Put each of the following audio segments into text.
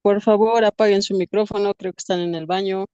Por favor, apaguen su micrófono, creo que están en el baño.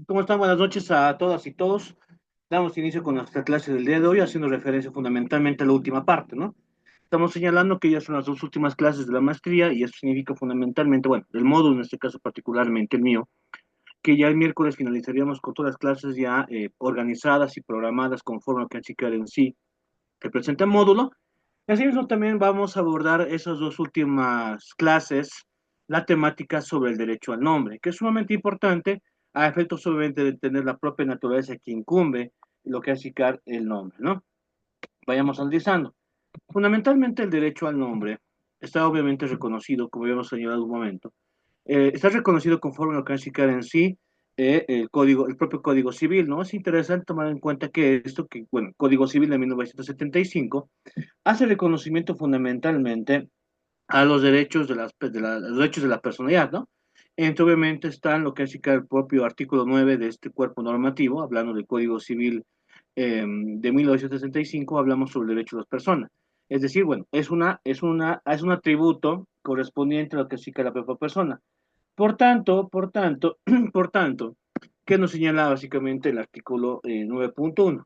¿Cómo están? Buenas noches a todas y todos. Damos inicio con nuestra clase del día de hoy, haciendo referencia fundamentalmente a la última parte, ¿no? Estamos señalando que ya son las dos últimas clases de la maestría y eso significa fundamentalmente, bueno, el módulo en este caso particularmente el mío, que ya el miércoles finalizaríamos con todas las clases ya organizadas y programadas conforme a Classificar en sí, el presente módulo. Y asimismo también vamos a abordar esas dos últimas clases, la temática sobre el derecho al nombre, que es sumamente importante a efectos obviamente de tener la propia naturaleza que incumbe lo que es significar el nombre, ¿no? Vayamos analizando. Fundamentalmente el derecho al nombre está obviamente reconocido, como habíamos señalado un momento, está reconocido conforme a lo que es significar en sí el código, el propio Código Civil, ¿no? Es interesante tomar en cuenta que esto, que, bueno, Código Civil de 1975 hace reconocimiento fundamentalmente a los derechos los derechos de la personalidad, ¿no? Entre obviamente están lo que es el propio artículo 9 de este cuerpo normativo, hablando del Código Civil de 1965, hablamos sobre el derecho de las personas. Es decir, bueno, es un atributo correspondiente a lo que significa la propia persona. Por tanto, por tanto, ¿qué nos señala básicamente el artículo 9.1?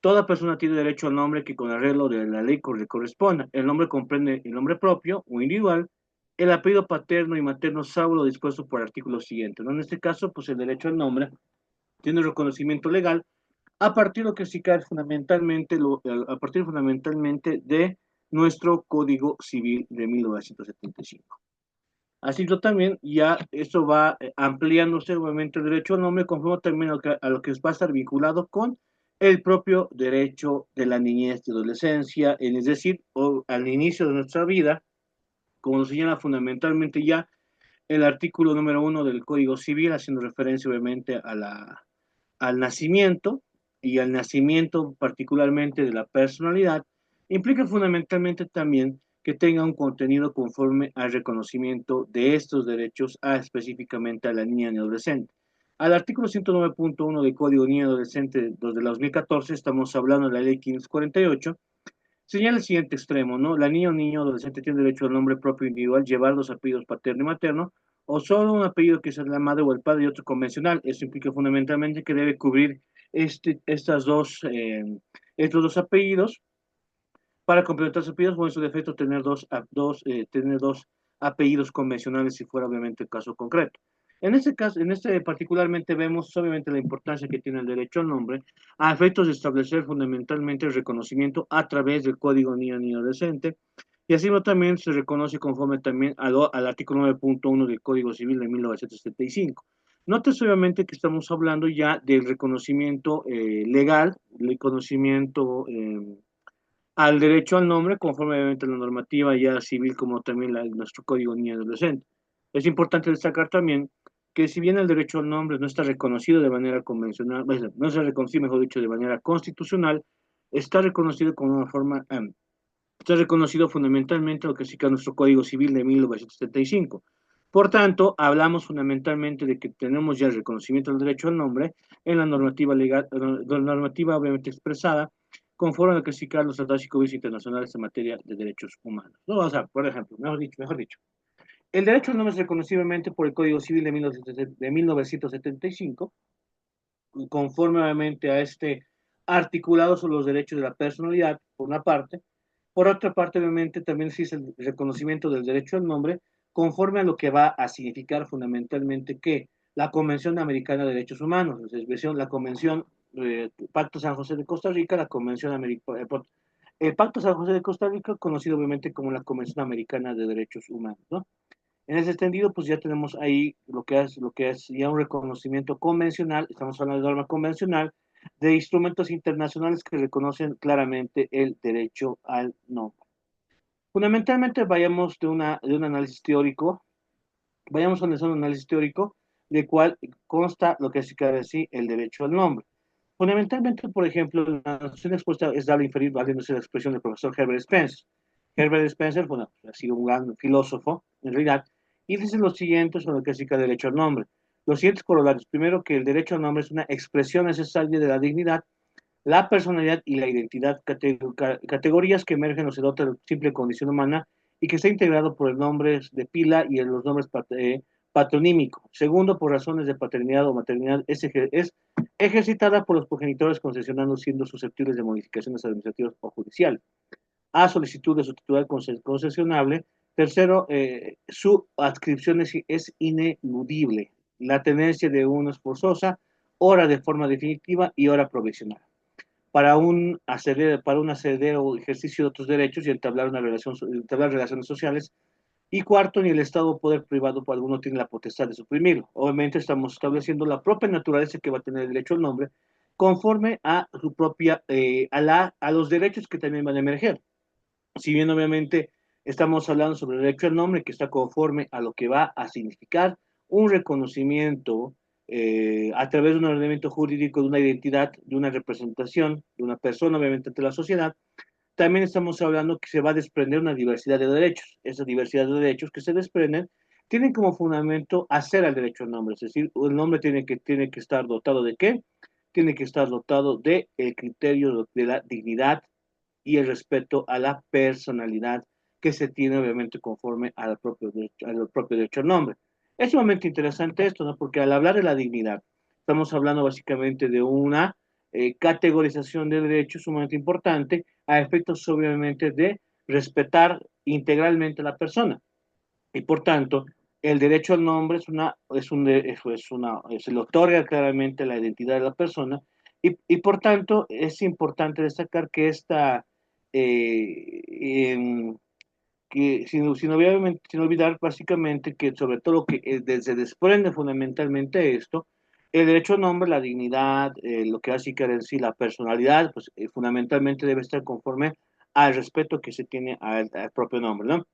Toda persona tiene derecho al nombre que con arreglo de la ley le corresponda. El nombre comprende el nombre propio o individual, el apellido paterno y materno salvo lo dispuesto por el artículo siguiente, ¿no? En este caso, pues el derecho al nombre tiene reconocimiento legal a partir de lo que sí cae fundamentalmente, a partir fundamentalmente de nuestro Código Civil de 1975. Así yo también, ya esto va ampliándose obviamente el derecho al nombre, conforme también a lo que va a estar vinculado con el propio derecho de la niñez y adolescencia, es decir, al inicio de nuestra vida, como nos señala fundamentalmente ya el artículo número 1 del Código Civil, haciendo referencia obviamente al nacimiento y al nacimiento particularmente de la personalidad, implica fundamentalmente también que tenga un contenido conforme al reconocimiento de estos derechos específicamente a la niña y adolescente. Al artículo 109.1 del Código Niño y Adolescente de 2014, estamos hablando de la ley 548, señala el siguiente extremo, ¿no? La niña o niño adolescente tiene derecho al nombre propio individual, llevar los apellidos paterno y materno, o solo un apellido que sea la madre o el padre y otro convencional. Eso implica fundamentalmente que debe cubrir este, estas dos, estos dos apellidos. Para complementar sus apellidos, bueno, en su defecto, tener dos apellidos convencionales si fuera obviamente el caso concreto. En este caso, en este particularmente vemos obviamente la importancia que tiene el derecho al nombre a efectos de establecer fundamentalmente el reconocimiento a través del Código Niño Adolescente y así también se reconoce conforme también al artículo 9.1 del Código Civil de 1975. Notes obviamente que estamos hablando ya del reconocimiento legal, el reconocimiento al derecho al nombre conforme obviamente a la normativa ya civil como también nuestro Código Niño y Adolescente. Es importante destacar también que si bien el derecho al nombre no está reconocido de manera convencional, bueno, no se reconocido, mejor dicho, de manera constitucional, está reconocido como una forma, está reconocido fundamentalmente lo que significa nuestro Código Civil de 1975. Por tanto, hablamos fundamentalmente de que tenemos ya el reconocimiento del derecho al nombre en la normativa legal, la normativa obviamente expresada, conforme a lo que significan los tratados y convenios internacionales en materia de derechos humanos. No, o sea, por ejemplo, mejor dicho, el derecho al nombre es reconocido por el Código Civil de 1975, conforme obviamente a este articulado sobre los derechos de la personalidad, por una parte. Por otra parte, obviamente, también existe el reconocimiento del derecho al nombre, conforme a lo que va a significar fundamentalmente que la Convención Americana de Derechos Humanos, es decir, la Convención Pacto San José de Costa Rica, la Convención Americana, el Pacto San José de Costa Rica, conocido obviamente como la Convención Americana de Derechos Humanos, ¿no? En ese sentido, pues ya tenemos ahí lo que es ya un reconocimiento convencional, estamos hablando de norma convencional, de instrumentos internacionales que reconocen claramente el derecho al nombre. Fundamentalmente vayamos de un análisis teórico, vayamos a analizar un análisis teórico de cuál consta lo que se quiere decir el derecho al nombre. Fundamentalmente, por ejemplo, la noción expuesta es dable inferir valiéndose de la expresión del profesor Herbert Spencer. Herbert Spencer, bueno, ha sido un gran filósofo, en realidad, y dice lo siguiente sobre lo que significa derecho al nombre. Los siguientes corolarios. Primero, que el derecho al nombre es una expresión necesaria de la dignidad, la personalidad y la identidad, categorías que emergen o se dotan de simple condición humana y que está integrado por el nombre de pila y los nombres patronímico. Segundo, por razones de paternidad o maternidad, es ejercitada por los progenitores concesionando siendo susceptibles de modificaciones administrativas o judiciales. A solicitud de su titular concesionable. Tercero, su adscripción es ineludible. La tenencia de uno es forzosa, hora de forma definitiva y hora provisional. Para un acceder o ejercicio de otros derechos y entablar relaciones sociales. Y cuarto, ni el Estado o poder privado por alguno tiene la potestad de suprimirlo. Obviamente estamos estableciendo la propia naturaleza que va a tener el derecho al nombre conforme a su propia, a los derechos que también van a emerger. Si bien obviamente estamos hablando sobre el derecho al nombre que está conforme a lo que va a significar un reconocimiento a través de un ordenamiento jurídico de una identidad, de una representación, de una persona obviamente ante la sociedad, también estamos hablando que se va a desprender una diversidad de derechos. Esa diversidad de derechos que se desprenden tienen como fundamento hacer al derecho al nombre, es decir, el nombre tiene que estar dotado de ¿qué? Tiene que estar dotado de el criterio de la dignidad y el respeto a la personalidad que se tiene obviamente conforme al propio derecho al nombre. Es sumamente interesante esto, ¿no? Porque al hablar de la dignidad, estamos hablando básicamente de una categorización de derechos sumamente importante a efectos obviamente de respetar integralmente a la persona. Y por tanto, el derecho al nombre se le otorga claramente la identidad de la persona y por tanto es importante destacar que eh, em, sin olvidar básicamente que sobre todo lo que se desprende fundamentalmente de esto, el derecho al nombre, la dignidad, lo que hace que en sí la personalidad, pues fundamentalmente debe estar conforme al respeto que se tiene al propio nombre, ¿no?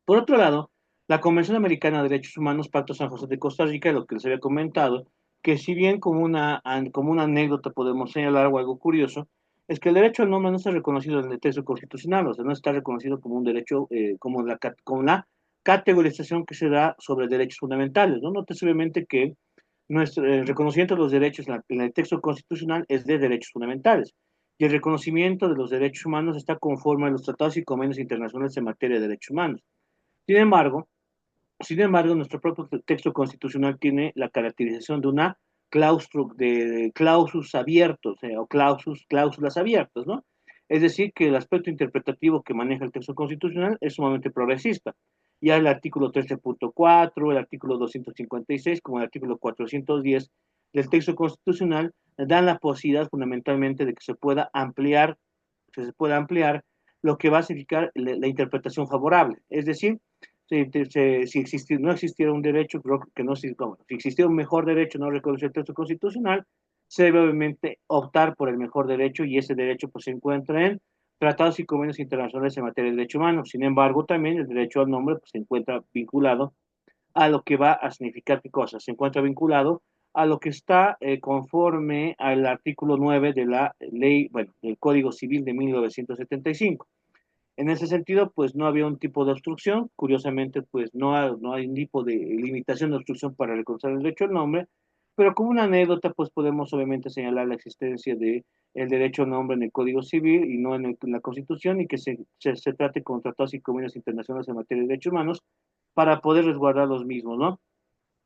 Por otro lado, la Convención Americana de Derechos Humanos, Pacto San José de Costa Rica, lo que les había comentado, que si bien como una anécdota podemos señalar o algo curioso, es que el derecho al nombre no está reconocido en el texto constitucional, o sea, no está reconocido como un derecho, como la categorización que se da sobre derechos fundamentales, ¿no? Note obviamente que nuestro reconocimiento de los derechos en el texto constitucional es de derechos fundamentales, y el reconocimiento de los derechos humanos está conforme a los tratados y convenios internacionales en materia de derechos humanos. Sin embargo, nuestro propio texto constitucional tiene la caracterización de una de clausus abiertos o cláusulas abiertas, ¿no? Es decir, que el aspecto interpretativo que maneja el texto constitucional es sumamente progresista. Ya el artículo 13.4, el artículo 256, como el artículo 410 del texto constitucional dan la posibilidad fundamentalmente de que se pueda ampliar lo que va a significar la interpretación favorable. Es decir, si no existiera un derecho, creo que no, si existiera un mejor derecho no reconocer el texto constitucional, se debe obviamente optar por el mejor derecho y ese derecho pues se encuentra en tratados y convenios internacionales en materia de derechos humanos. Sin embargo, también el derecho al nombre pues, se encuentra vinculado a lo que va a significar qué cosa. Se encuentra vinculado a lo que está conforme al artículo 9 de la ley, bueno, del Código Civil de 1975. En ese sentido, pues no había un tipo de obstrucción, curiosamente, pues no hay un tipo de limitación de obstrucción para reconocer el derecho al nombre, pero como una anécdota, pues podemos obviamente señalar la existencia de el derecho al nombre en el Código Civil y no en la Constitución, y que se trate con tratados y convenios internacionales en materia de derechos humanos para poder resguardar los mismos, ¿no?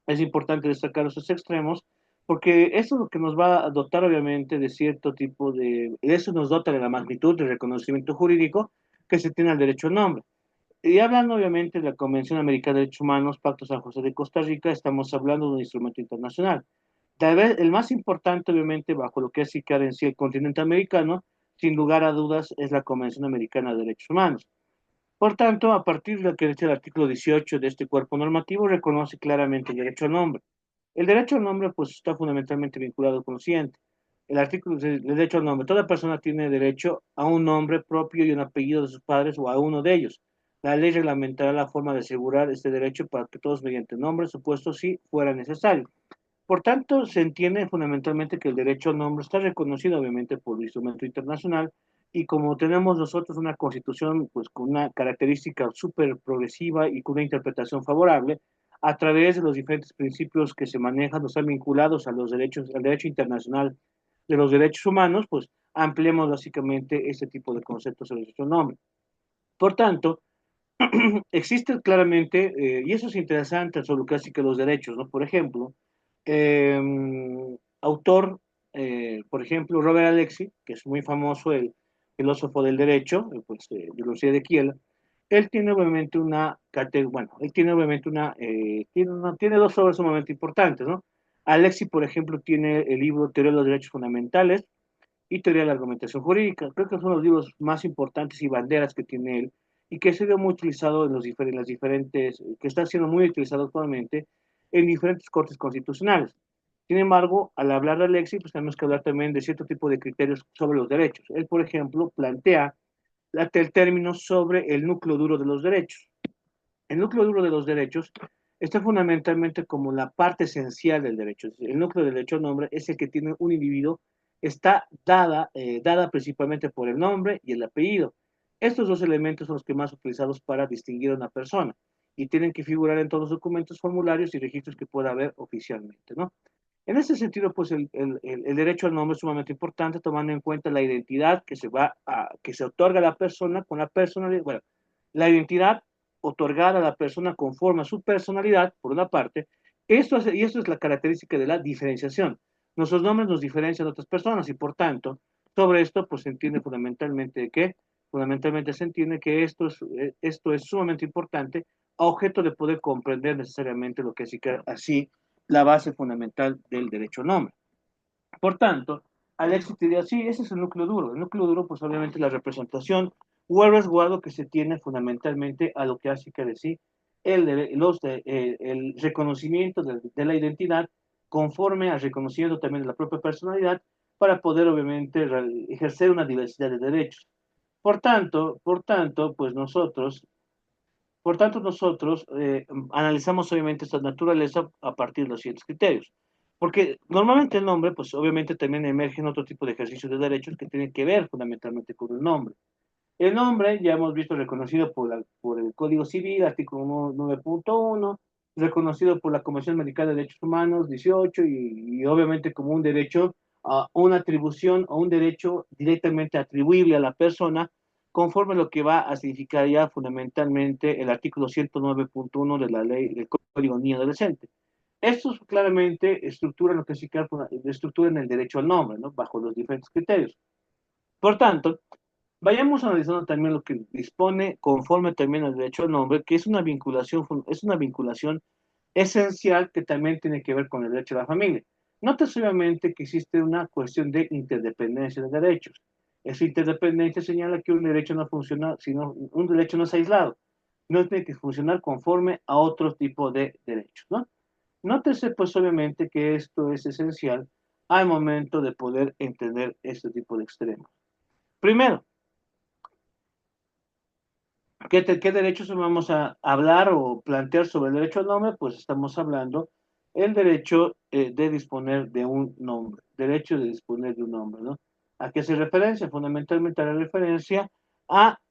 Es importante destacar esos extremos porque eso es lo que nos va a dotar obviamente de cierto tipo eso nos dota de la magnitud del reconocimiento jurídico que se tiene al derecho al nombre. Y hablando obviamente de la Convención Americana de Derechos Humanos, Pacto San José de Costa Rica, estamos hablando de un instrumento internacional. Tal vez el más importante obviamente bajo lo que es ICAR en sí el continente americano, sin lugar a dudas, es la Convención Americana de Derechos Humanos. Por tanto, a partir de lo que dice el artículo 18 de este cuerpo normativo, reconoce claramente el derecho al nombre. El derecho al nombre, pues, está fundamentalmente vinculado con lo siguiente. El artículo del derecho al nombre. Toda persona tiene derecho a un nombre propio y un apellido de sus padres o a uno de ellos. La ley reglamentará la forma de asegurar este derecho para que todos mediante nombre supuesto si fuera necesario. Por tanto, se entiende fundamentalmente que el derecho al nombre está reconocido obviamente por el instrumento internacional y como tenemos nosotros una constitución pues con una característica súper progresiva y con una interpretación favorable, a través de los diferentes principios que se manejan, están vinculados a los derechos, al derecho internacional de los derechos humanos, pues ampliemos básicamente este tipo de conceptos sobre el derecho al nombre. Por tanto, Existe claramente, y eso es interesante sobre casi que los derechos, ¿no? Por ejemplo, eh, autor, por ejemplo, Robert Alexi, que es muy famoso, el filósofo del derecho, pues, de la Universidad de Kiel, él tiene obviamente bueno, él tiene obviamente tiene dos obras sumamente importantes, ¿no? Alexi, por ejemplo, tiene el libro Teoría de los Derechos Fundamentales y Teoría de la Argumentación Jurídica. Creo que son los libros más importantes y banderas que tiene él y que ha sido muy utilizado en las diferentes, que está siendo muy utilizado actualmente en diferentes cortes constitucionales. Sin embargo, al hablar de Alexis, pues tenemos que hablar también de cierto tipo de criterios sobre los derechos. Él, por ejemplo, plantea el término sobre el núcleo duro de los derechos. El núcleo duro de los derechos está fundamentalmente como la parte esencial del derecho. El núcleo del derecho al nombre es el que tiene un individuo, está dada principalmente por el nombre y el apellido. Estos dos elementos son los que más utilizados para distinguir a una persona y tienen que figurar en todos los documentos, formularios y registros que pueda haber oficialmente, ¿no? En ese sentido, pues el derecho al nombre es sumamente importante, tomando en cuenta la identidad que se otorga a la persona con la personalidad, bueno, la identidad otorgada a la persona conforme a su personalidad, por una parte, y esto es la característica de la diferenciación. Nuestros nombres nos diferencian de otras personas y, por tanto, sobre esto, pues se entiende fundamentalmente se entiende que esto es sumamente importante a objeto de poder comprender necesariamente lo que así la base fundamental del derecho al nombre. Por tanto, Alexis diría, sí, ese es el núcleo duro. El núcleo duro, pues obviamente la representación o el resguardo que se tiene fundamentalmente a lo que hace que decir el reconocimiento de la identidad conforme al reconocimiento también de la propia personalidad para poder obviamente ejercer una diversidad de derechos. Pues nosotros analizamos obviamente esta naturaleza a partir de los siguientes criterios. Porque normalmente el nombre, pues obviamente también emergen otro tipo de ejercicios de derechos que tienen que ver fundamentalmente con el nombre. El nombre, ya hemos visto, reconocido por el Código Civil, artículo 9.1, reconocido por la Convención Americana de Derechos Humanos 18 y obviamente como un derecho a una atribución o un derecho directamente atribuible a la persona, conforme a lo que va a significar ya fundamentalmente el artículo 109.1 de la ley del Código Niño Adolescente. Esto claramente estructura lo que significa estructura en el derecho al nombre, ¿no? Bajo los diferentes criterios. Por tanto, vayamos analizando también lo que dispone conforme también al derecho al nombre, que es una vinculación esencial que también tiene que ver con el derecho a la familia. Nota obviamente que existe una cuestión de interdependencia de derechos. Esa interdependencia señala que un derecho no funciona, sino un derecho no es aislado, no tiene que funcionar conforme a otro tipo de derechos, ¿no? Nótese pues obviamente que esto es esencial al momento de poder entender este tipo de extremos. Primero, ¿qué derechos vamos a hablar o plantear sobre el derecho al nombre? Pues estamos hablando el derecho de disponer de un nombre, derecho de disponer de un nombre, ¿no? ¿A qué hace referencia? Fundamentalmente a la referencia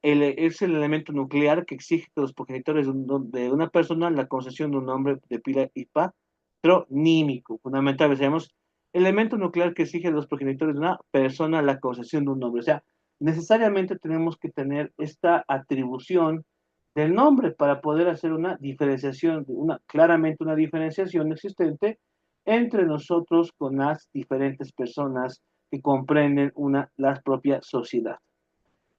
es el elemento nuclear que exige que los progenitores de una persona la concesión de un nombre de pila y patronímico. Fundamentalmente, digamos, elemento nuclear que exige de los progenitores de una persona la concesión de un nombre. O sea, necesariamente tenemos que tener esta atribución del nombre para poder hacer una diferenciación, claramente una diferenciación existente entre nosotros con las diferentes personas que comprenden la propia sociedad.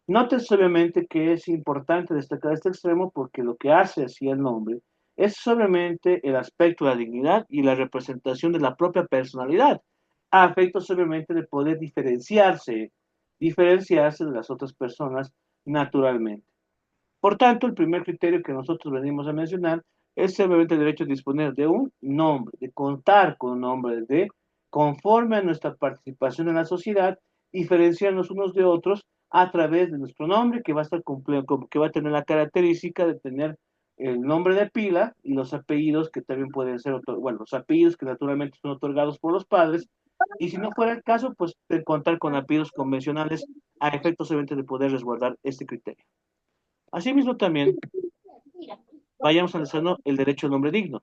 Notes obviamente que es importante destacar este extremo porque lo que hace así el nombre es obviamente el aspecto de la dignidad y la representación de la propia personalidad, a efectos obviamente de poder diferenciarse de las otras personas naturalmente. Por tanto, el primer criterio que nosotros venimos a mencionar es obviamente el derecho a disponer de un nombre, de contar con un nombre, de conforme a nuestra participación en la sociedad, diferenciarnos unos de otros a través de nuestro nombre, que va a estar que va a tener la característica de tener el nombre de pila y los apellidos que también pueden ser, bueno, los apellidos que naturalmente son otorgados por los padres, y si no fuera el caso, pues de contar con apellidos convencionales a efectos obviamente de poder resguardar este criterio. Asimismo, también vayamos analizando el derecho al nombre digno.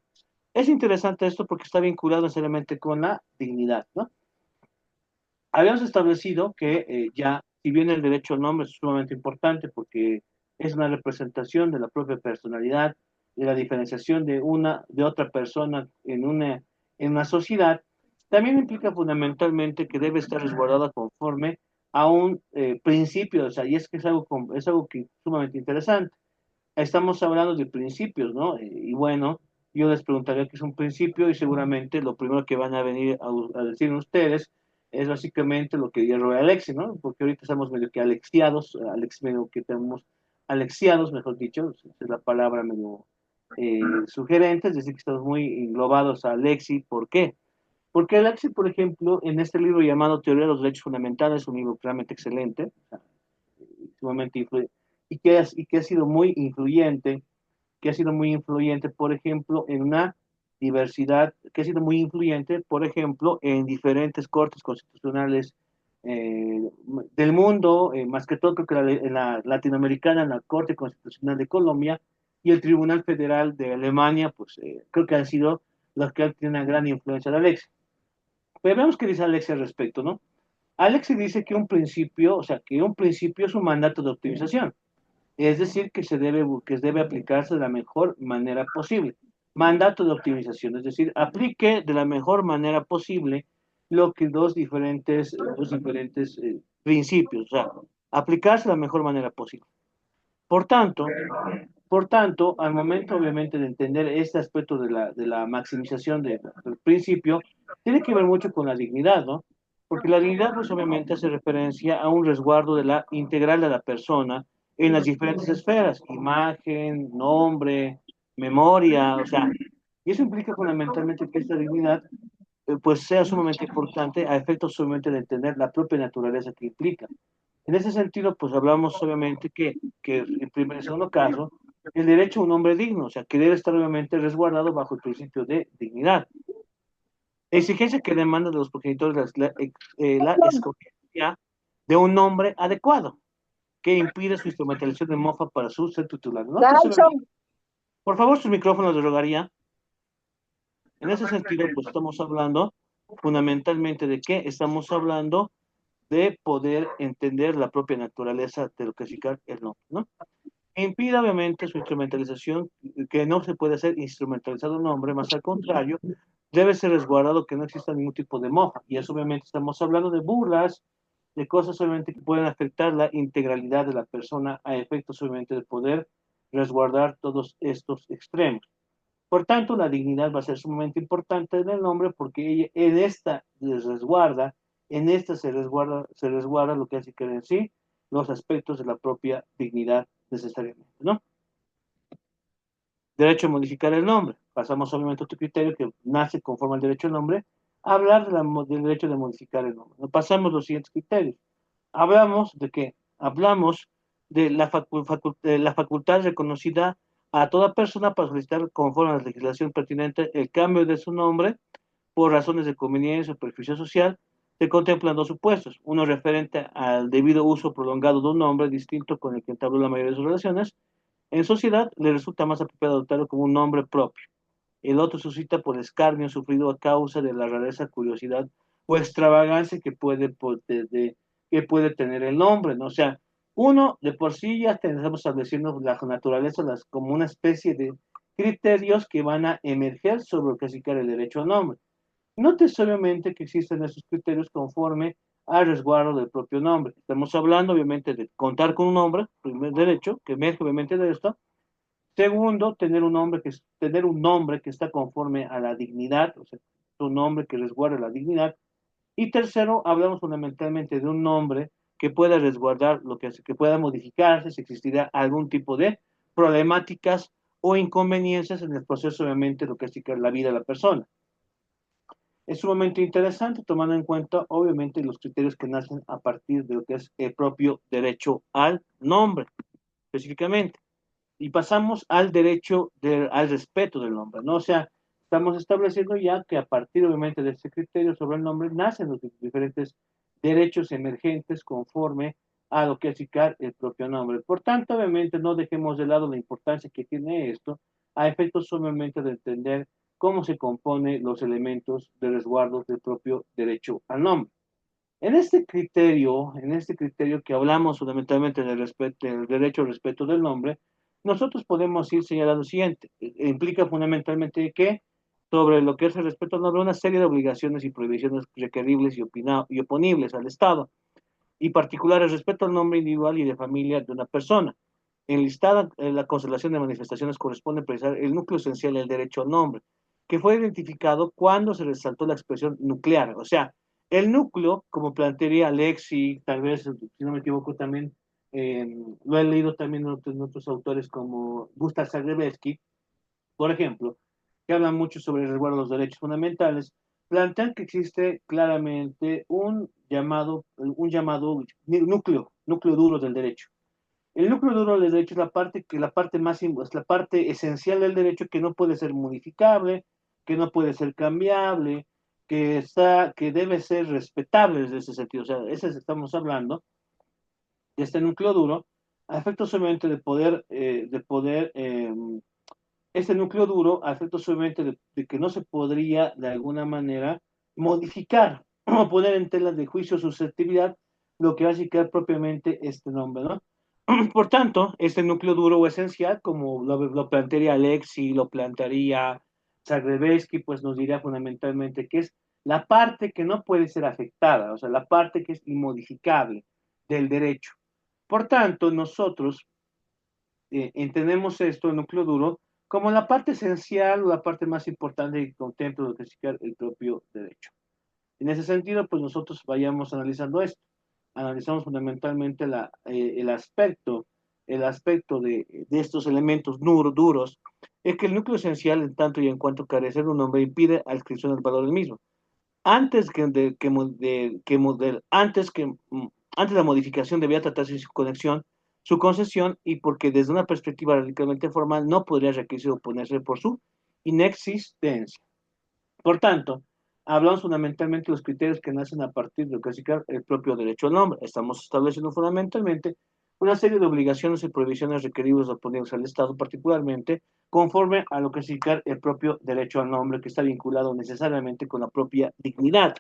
Es interesante esto porque está vinculado necesariamente con la dignidad, ¿no? Habíamos establecido que ya, si bien el derecho al nombre es sumamente importante porque es una representación de la propia personalidad, de la diferenciación de otra persona en una sociedad, también implica fundamentalmente que debe estar resguardada conforme a un principio, o sea, y es que es algo que es sumamente interesante. Estamos hablando de principios, ¿no? Y bueno, yo les preguntaría qué es un principio y seguramente lo primero que van a venir a decir ustedes es básicamente lo que diría Roy Alexi, ¿no? Porque ahorita estamos medio que alexiados, medio que tenemos alexiados, mejor dicho, es la palabra medio sugerente, es decir, que estamos muy englobados a Alexi. ¿Por qué? Porque Alexi, por ejemplo, en este libro llamado Teoría de los Derechos Fundamentales, un libro realmente excelente, sumamente y que ha sido muy influyente, por ejemplo, en una diversidad, que ha sido muy influyente, por ejemplo, en diferentes cortes constitucionales eh, del mundo, más que todo creo que en la latinoamericana, en la Corte Constitucional de Colombia y el Tribunal Federal de Alemania, pues creo que han sido los que han tenido una gran influencia de Alexis. Pero veamos qué dice Alexis al respecto, ¿no? Alexis dice que un principio, o sea, que un principio es un mandato de optimización. Es decir, que debe aplicarse de la mejor manera posible. Mandato de optimización, es decir, aplique de la mejor manera posible lo que dos diferentes principios, o sea, aplicarse de la mejor manera posible. Por tanto, por tanto, al momento obviamente de entender este aspecto de la maximización del principio, tiene que ver mucho con la dignidad, ¿no? Porque la dignidad, pues obviamente hace referencia a un resguardo de la integral de la persona en las diferentes esferas, imagen, nombre, memoria, o sea, y eso implica fundamentalmente que esta dignidad pues sea sumamente importante a efectos solamente de entender la propia naturaleza que implica. En ese sentido, pues hablamos obviamente que en primer y segundo caso, el derecho a un hombre digno, o sea, que debe estar obviamente resguardado bajo el principio de dignidad. Exigencia que demanda de los progenitores la escogencia de un nombre adecuado, que impide su instrumentalización de mofa para su ser titular. ¿No? Por favor, sus micrófonos de rogaría. En ese sentido, pues estamos hablando fundamentalmente de qué estamos hablando de poder entender la propia naturaleza de lo que significa el nombre, ¿no? Impide obviamente su instrumentalización, que no se puede hacer instrumentalizado un nombre, más al contrario, debe ser resguardado que no exista ningún tipo de mofa. Y eso obviamente estamos hablando de burlas, de cosas obviamente que pueden afectar la integralidad de la persona a efectos obviamente de poder resguardar todos estos extremos. Por tanto, la dignidad va a ser sumamente importante en el nombre porque ella, en esta les resguarda, en esta se resguarda lo que hace que en sí los aspectos de la propia dignidad necesariamente, ¿no? Derecho a modificar el nombre. Pasamos obviamente a otro criterio que nace conforme al derecho al nombre, a hablar del derecho de modificar el nombre. ¿No? Pasamos los siguientes criterios. Hablamos de que hablamos de la facultad reconocida a toda persona para solicitar conforme a la legislación pertinente el cambio de su nombre por razones de conveniencia o perjuicio social. Se contemplan dos supuestos, uno referente al debido uso prolongado de un nombre distinto con el que entabló la mayoría de sus relaciones. En sociedad le resulta más apropiado adoptarlo como un nombre propio. El otro suscita por escarnio sufrido a causa de la rareza, curiosidad o extravagancia que puede tener el nombre, ¿no? O sea, uno de por sí ya estamos estableciendo la naturaleza como una especie de criterios que van a emerger sobre lo que significa el derecho al nombre. No necesariamente que existen esos criterios conforme al resguardo del propio nombre. Estamos hablando, obviamente, de contar con un nombre, primer derecho, que emerge obviamente de esto. Segundo, tener un nombre que está conforme a la dignidad, o sea, un nombre que resguarde la dignidad. Y tercero, hablamos fundamentalmente de un nombre que pueda resguardar que pueda modificarse si existirá algún tipo de problemáticas o inconveniencias en el proceso, obviamente, lo que es la vida de la persona. Es sumamente interesante tomando en cuenta, obviamente, los criterios que nacen a partir de lo que es el propio derecho al nombre, específicamente. Y pasamos al al respeto del nombre, ¿no? O sea, estamos estableciendo ya que a partir, obviamente, de este criterio sobre el nombre, nacen los diferentes derechos emergentes conforme a lo que es el propio nombre. Por tanto, obviamente, no dejemos de lado la importancia que tiene esto a efectos solamente de entender cómo se componen los elementos de resguardo del propio derecho al nombre. En este criterio que hablamos fundamentalmente del respeto, del derecho al respeto del nombre, nosotros podemos ir señalando lo siguiente. Implica fundamentalmente que sobre lo que es el respeto al nombre, una serie de obligaciones y prohibiciones requeribles y oponibles al Estado, y particular el respeto al nombre individual y de familia de una persona. Enlistada en la constelación de manifestaciones corresponde precisar el núcleo esencial del derecho al nombre, que fue identificado cuando se resaltó la expresión nuclear. O sea, el núcleo, como plantearía Alexi, tal vez, si no me equivoco, también lo he leído también en otros autores como Gustav Zagrebelsky, por ejemplo, que hablan mucho sobre el resguardo de los derechos fundamentales, plantean que existe claramente un llamado núcleo duro del derecho. El núcleo duro del derecho es la parte más, es la parte esencial del derecho que no puede ser modificable, que no puede ser cambiable, que debe ser respetable desde ese sentido. O sea, ese estamos hablando de este núcleo duro, a efectos solamente este núcleo duro, a efectos solamente de que no se podría de alguna manera modificar o poner en tela de juicio susceptibilidad lo que va a significar propiamente este nombre, ¿no? Por tanto, este núcleo duro o esencial, como lo plantearía Alexi, lo plantearía Zagrebelsky, pues nos diría fundamentalmente que es la parte que no puede ser afectada, o sea, la parte que es inmodificable del derecho. Por tanto, nosotros entendemos esto, el núcleo duro, como la parte esencial o la parte más importante que contempla lo que significa el propio derecho. En ese sentido, pues nosotros vayamos analizando esto. Analizamos fundamentalmente el aspecto de estos elementos duros, es que el núcleo esencial, en tanto y en cuanto carece de un nombre, impide la inscripción del valor del mismo. Antes que, de, que, de, que model- antes la modificación debía tratarse de su conexión, su concesión, y porque desde una perspectiva radicalmente formal no podría requerirse oponerse por su inexistencia. Por tanto, hablamos fundamentalmente de los criterios que nacen a partir de lo que significa el propio derecho al nombre. Estamos estableciendo fundamentalmente una serie de obligaciones y prohibiciones requeridas o ponibles al Estado, particularmente conforme a lo que significa el propio derecho al nombre, que está vinculado necesariamente con la propia dignidad.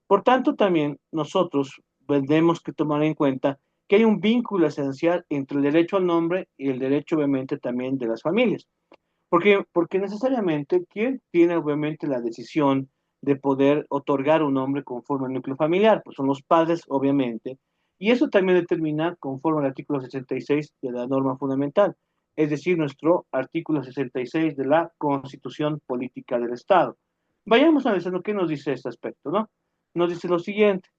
Por tanto, también nosotros tenemos que tomar en cuenta que hay un vínculo esencial entre el derecho al nombre y el derecho, obviamente, también de las familias. Porque necesariamente, ¿quién tiene obviamente la decisión de poder otorgar un nombre conforme al núcleo familiar? Pues son los padres, obviamente. Y eso también determina conforme al artículo 66 de la norma fundamental, es decir, nuestro artículo 66 de la Constitución Política del Estado. Vayamos a ver qué nos dice este aspecto, ¿no? Nos dice lo siguiente.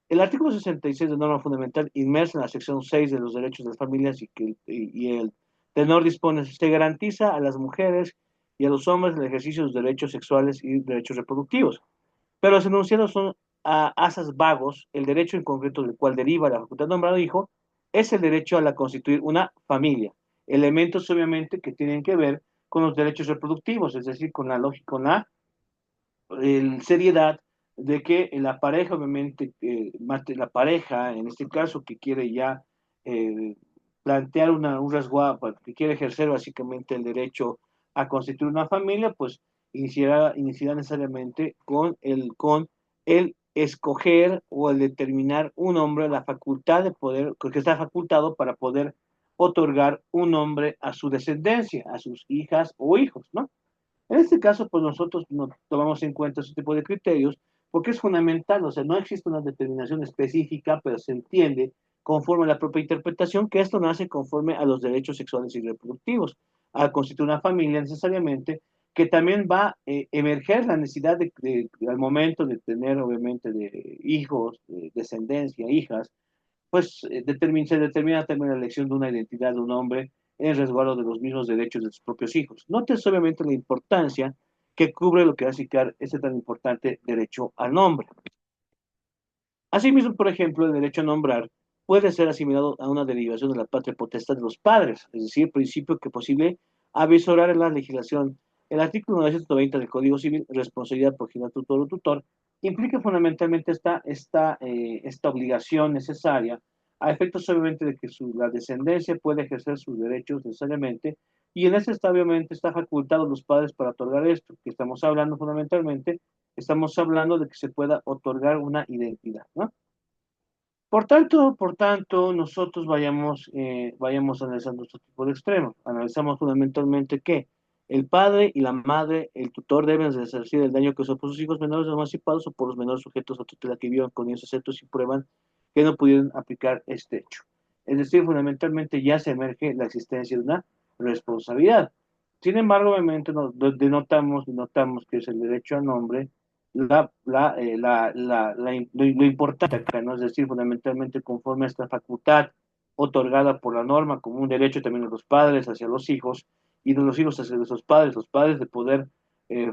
El artículo 66 de norma fundamental, inmerso en la sección 6 de los derechos de las familias y el tenor dispone, se garantiza a las mujeres y a los hombres el ejercicio de sus derechos sexuales y derechos reproductivos. Pero los enunciados son asas vagos, el derecho en concreto del cual deriva la facultad nombrado hijo, es el derecho a la constituir una familia. Elementos obviamente que tienen que ver con los derechos reproductivos, es decir, con la lógica, con la seriedad de que la pareja, obviamente, la pareja, en este caso, que quiere ya eh, plantear un resguardo, que quiere ejercer básicamente el derecho a constituir una familia, pues iniciará necesariamente con el escoger o el determinar un hombre, la facultad de poder, que está facultado para poder otorgar un nombre a su descendencia, a sus hijas o hijos, ¿no? En este caso, pues nosotros no tomamos en cuenta ese tipo de criterios porque es fundamental, o sea, no existe una determinación específica, pero se entiende conforme a la propia interpretación que esto nace conforme a los derechos sexuales y reproductivos, al constituir una familia necesariamente, que también va a emerger la necesidad al momento de tener, obviamente, de hijos, de descendencia, hijas, pues se determina también la elección de una identidad de un hombre en resguardo de los mismos derechos de sus propios hijos. Notes obviamente la importancia que cubre lo que va a significar este tan importante derecho al nombre. Asimismo, por ejemplo, el derecho a nombrar puede ser asimilado a una derivación de la patria potestad de los padres, es decir, principio que es posible avisorar en la legislación. El artículo 990 del Código Civil, responsabilidad por general tutor o tutor, implica fundamentalmente esta obligación necesaria a efectos obviamente de que la descendencia puede ejercer sus derechos necesariamente, y en ese está obviamente está facultado los padres para otorgar esto, que estamos hablando fundamentalmente, estamos hablando de que se pueda otorgar una identidad, ¿no? Por tanto, nosotros vayamos analizando este tipo de extremos. Analizamos fundamentalmente que el padre y la madre, el tutor deben resarcir el daño causado por sus hijos menores emancipados o por los menores sujetos a tutela que vivan con ellos, excepto si prueban que no pudieron aplicar este hecho. Es decir, fundamentalmente ya se emerge la existencia de una responsabilidad. Sin embargo, obviamente denotamos que es el derecho al nombre lo importante acá, ¿no? Es decir, fundamentalmente conforme a esta facultad otorgada por la norma como un derecho también de los padres hacia los hijos y de los hijos hacia los padres de poder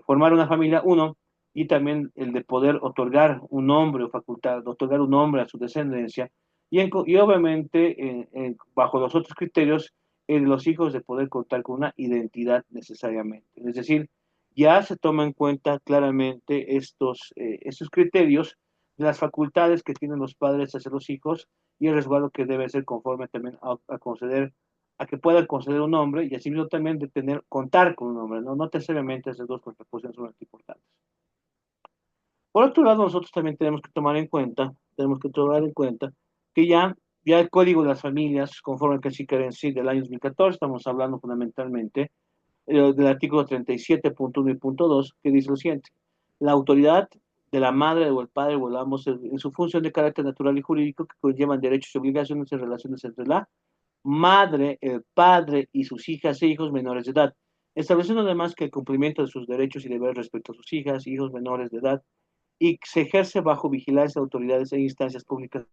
formar una familia, uno, y también el de poder otorgar un nombre o facultad, de otorgar un nombre a su descendencia, y obviamente bajo los otros criterios, los hijos de poder contar con una identidad necesariamente. Es decir, ya se toma en cuenta claramente estos criterios de las facultades que tienen los padres hacia los hijos y el resguardo que debe ser conforme también a que puedan conceder un nombre y asimismo también de contar con un nombre, no necesariamente esas dos contraposiciones son muy importantes. Por otro lado, nosotros también tenemos que tomar en cuenta que ya el Código de las Familias, conforme al Cacique en sí del año 2014, estamos hablando fundamentalmente del artículo 37.1 y punto 2, que dice lo siguiente: la autoridad de la madre o el padre o el ambos en su función de carácter natural y jurídico que conllevan derechos y obligaciones en relaciones entre la madre, el padre y sus hijas e hijos menores de edad, estableciendo además que el cumplimiento de sus derechos y deberes respecto a sus hijas e hijos menores de edad y se ejerce bajo vigilancia de autoridades e instancias públicas